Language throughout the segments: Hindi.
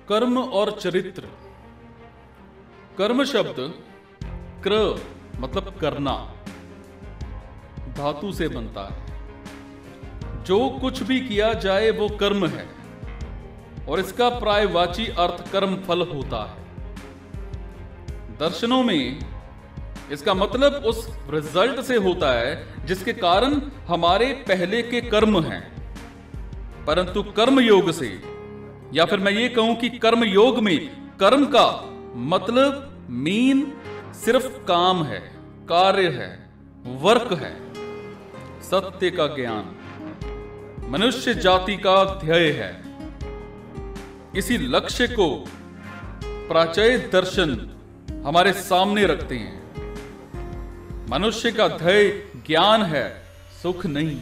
कर्म और चरित्र। कर्म शब्द क्र मतलब करना धातु से बनता है। जो कुछ भी किया जाए वो कर्म है और इसका प्रायवाची अर्थ कर्म फल होता है। दर्शनों में इसका मतलब उस रिजल्ट से होता है जिसके कारण हमारे पहले के कर्म हैं। परंतु कर्म योग से, या फिर मैं ये कहूं कि कर्म योग में कर्म का मतलब मीन सिर्फ काम है, कार्य है, वर्क है। सत्य का ज्ञान मनुष्य जाति का ध्येय है। इसी लक्ष्य को प्राच्य दर्शन हमारे सामने रखते हैं। मनुष्य का ध्येय ज्ञान है, सुख नहीं।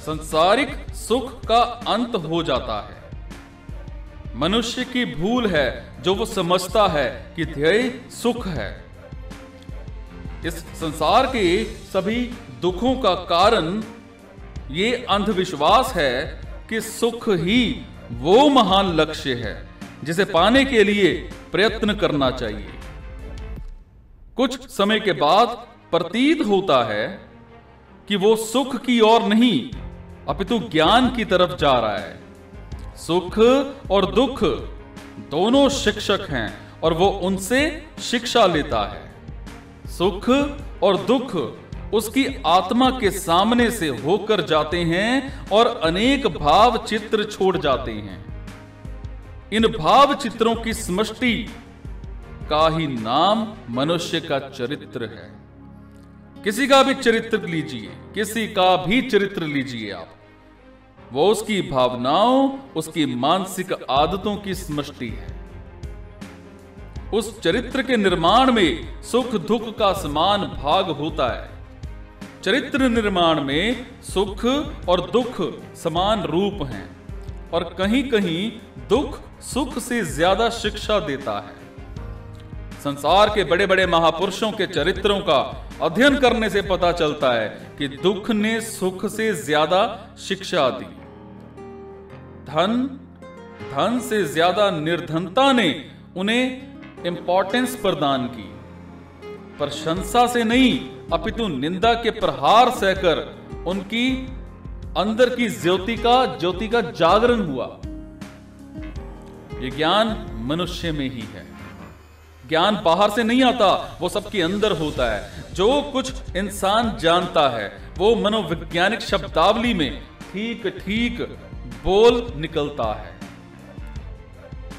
सांसारिक सुख का अंत हो जाता है। मनुष्य की भूल है जो वो समझता है कि ध्येय सुख है। इस संसार के सभी दुखों का कारण ये अंधविश्वास है कि सुख ही वो महान लक्ष्य है जिसे पाने के लिए प्रयत्न करना चाहिए। कुछ समय के बाद प्रतीत होता है कि वो सुख की ओर नहीं अपितु ज्ञान की तरफ जा रहा है। सुख और दुख दोनों शिक्षक हैं और वो उनसे शिक्षा लेता है। सुख और दुख उसकी आत्मा के सामने से होकर जाते हैं और अनेक भाव चित्र छोड़ जाते हैं। इन भाव चित्रों की समष्टि का ही नाम मनुष्य का चरित्र है। किसी का भी चरित्र लीजिए, किसी का भी चरित्र लीजिए आप, वो उसकी भावनाओं, उसकी मानसिक आदतों की समष्टि है। उस चरित्र के निर्माण में सुख दुख का समान भाग होता है। चरित्र निर्माण में सुख और दुख समान रूप हैं और कहीं कहीं दुख सुख से ज्यादा शिक्षा देता है। संसार के बड़े बड़े महापुरुषों के चरित्रों का अध्ययन करने से पता चलता है कि दुख ने सुख से ज्यादा शिक्षा दी। धन से ज्यादा निर्धनता ने उन्हें इंपॉर्टेंस प्रदान की। प्रशंसा से नहीं अपितु निंदा के प्रहार सहकर उनकी अंदर की ज्योति का जागरण हुआ। ये ज्ञान मनुष्य में ही है। ज्ञान बाहर से नहीं आता, वो सबके अंदर होता है। जो कुछ इंसान जानता है वो मनोवैज्ञानिक शब्दावली में ठीक ठीक बोल निकलता है।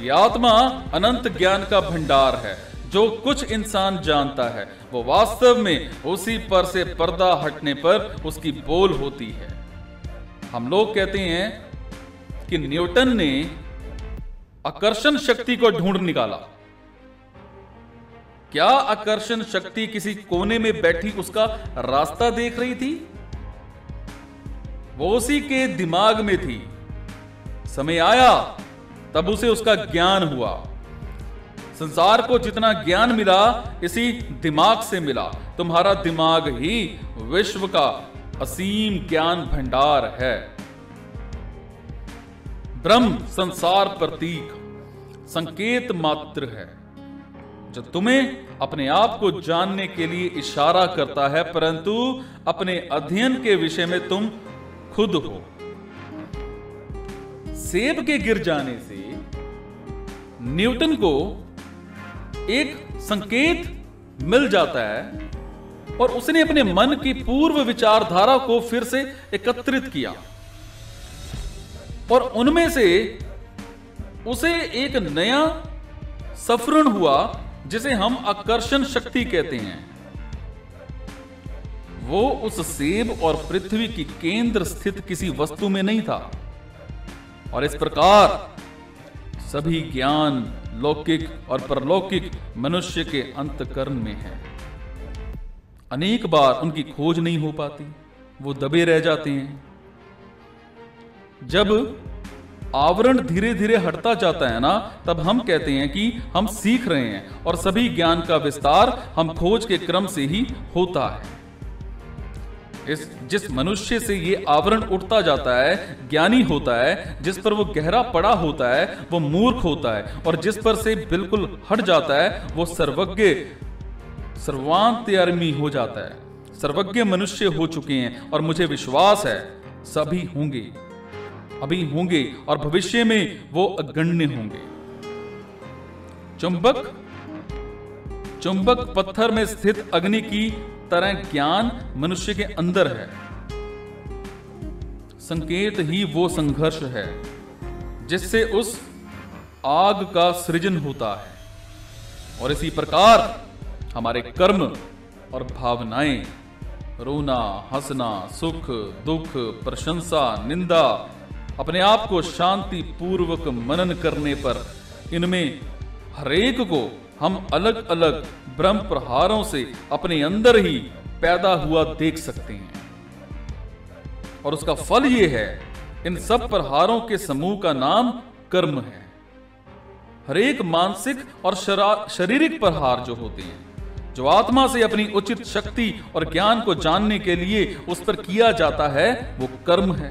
ये आत्मा अनंत ज्ञान का भंडार है। जो कुछ इंसान जानता है वो वास्तव में उसी पर से पर्दा हटने पर उसकी बोल होती है। हम लोग कहते हैं कि न्यूटन ने आकर्षण शक्ति को ढूंढ निकाला। क्या आकर्षण शक्ति किसी कोने में बैठी उसका रास्ता देख रही थी? वो उसी के दिमाग में थी। समय आया तब उसे उसका ज्ञान हुआ। संसार को जितना ज्ञान मिला इसी दिमाग से मिला। तुम्हारा दिमाग ही विश्व का असीम ज्ञान भंडार है। ब्रह्म संसार प्रतीक संकेत मात्र है जो तुम्हें अपने आप को जानने के लिए इशारा करता है, परंतु अपने अध्ययन के विषय में तुम खुद हो। सेब के गिर जाने से न्यूटन को एक संकेत मिल जाता है और उसने अपने मन की पूर्व विचारधारा को फिर से एकत्रित किया और उनमें से उसे एक नया स्फुरण हुआ जिसे हम आकर्षण शक्ति कहते हैं। वो उस सेब और पृथ्वी की केंद्र स्थित किसी वस्तु में नहीं था। और इस प्रकार सभी ज्ञान लौकिक और परलौकिक मनुष्य के अंतःकरण में है। अनेक बार उनकी खोज नहीं हो पाती, वो दबे रह जाते हैं। जब आवरण धीरे धीरे हटता जाता है ना, तब हम कहते हैं कि हम सीख रहे हैं और सभी ज्ञान का विस्तार हम खोज के क्रम से ही होता है। जिस मनुष्य से ये आवरण उठता जाता है ज्ञानी होता है, जिस पर वो गहरा पड़ा होता है वो मूर्ख होता है, और जिस पर से बिल्कुल हट जाता है वो सर्वज्ञ सर्वांतर्यामी हो जाता है। सर्वज्ञ मनुष्य हो चुके हैं और मुझे विश्वास है सभी होंगे, अभी होंगे और भविष्य में वो अगण्य होंगे। चुंबक पत्थर में स्थित अग्नि की तरह ज्ञान मनुष्य के अंदर है। संकेत ही वो संघर्ष है जिससे उस आग का सृजन होता है। और इसी प्रकार हमारे कर्म और भावनाएं, रोना, हंसना, सुख, दुख, प्रशंसा, निंदा, अपने आप को शांति पूर्वक मनन करने पर इनमें हरेक को हम अलग अलग ब्रह्म प्रहारों से अपने अंदर ही पैदा हुआ देख सकते हैं। और उसका फल ये है, इन सब प्रहारों के समूह का नाम कर्म है। हरेक मानसिक और शारीरिक प्रहार जो होते हैं, जो आत्मा से अपनी उचित शक्ति और ज्ञान को जानने के लिए उस पर किया जाता है, वो कर्म है।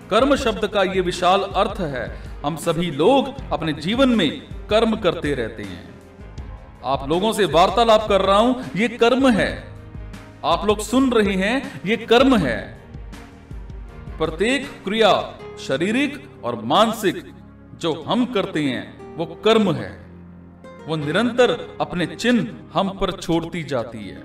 कर्म शब्द का ये विशाल अर्थ है। हम सभी लोग अपने जीवन में कर्म करते रहते हैं। आप लोगों से वार्तालाप कर रहा हूं, ये कर्म है। आप लोग सुन रहे हैं, ये कर्म है। प्रत्येक क्रिया शारीरिक और मानसिक जो हम करते हैं वो कर्म है। वो निरंतर अपने चिन्ह हम पर छोड़ती जाती है।